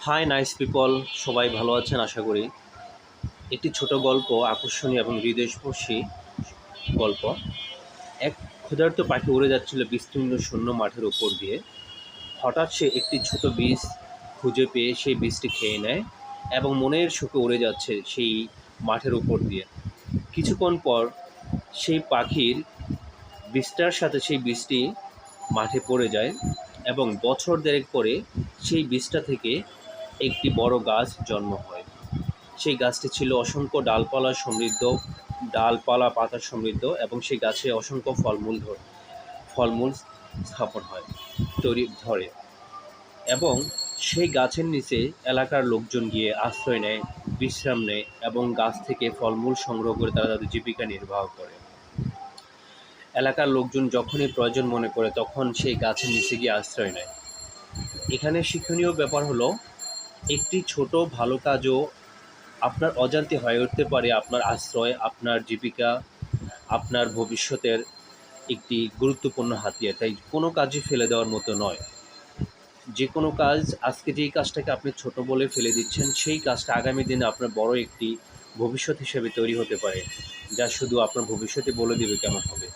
Hi nice people, সবাই ভালো আছেন আশা করি। একটি ছোট গল্প, আকর্ষণীয় এবং হৃদয়স্পর্শী গল্প। এক ক্ষুধার্ত পাখি উড়ে যাচ্ছিল বিস্তীর্ণ শূন্য মাঠের উপর দিয়ে। হঠাৎ সে একটি ছোট বীজ খুঁজে পেয়ে সেই বীজটি খেয়ে নেয় এবং মনের সুখে উড়ে যাচ্ছে সেই মাঠের উপর দিয়ে। কিছুক্ষণ পর সেই পাখির বীজটার সাথে সেই বীজটি মাঠে পড়ে যায় এবং বছর দেড়েক পরে সেই বীজটা থেকে একটি বড় গাছ জন্ম হয়। সেই গাছটি ছিল অসংখ্য ডালপালা পাতা সমৃদ্ধ, এবং সেই গাছে অসংখ্য ফলমূল স্থাপন হয়, ধরে। এবং সেই গাছের নিচে এলাকার লোকজন গিয়ে আশ্রয় নেয়, বিশ্রাম নেয় এবং গাছ থেকে ফলমূল সংগ্রহ করে তারা তাদের জীবিকা নির্বাহ করে। এলাকার লোকজন যখনই প্রয়োজন মনে করে তখন সেই গাছের নিচে গিয়ে আশ্রয় নেয়। এখানে শিক্ষণীয় ব্যাপার হলো, একটি ছোট ভালো কাজও আপনার অজান্তে হয়ে উঠতে পারে আপনার আশ্রয়, আপনার জীবিকা, আপনার ভবিষ্যতের একটি গুরুত্বপূর্ণ হাতিয়ার। তাই কোনো কাজই ফেলে দেওয়ার মতো নয়। যে কোনো কাজ, আজকে যেই কাজটাকে আপনি ছোট বলে ফেলে দিচ্ছেন, সেই কাজটা আগামী দিনে আপনার বড় একটি ভবিষ্যৎ হিসেবে তৈরি হতে পারে, যা শুধু আপনার ভবিষ্যতে বলে দেবে কেমন হবে।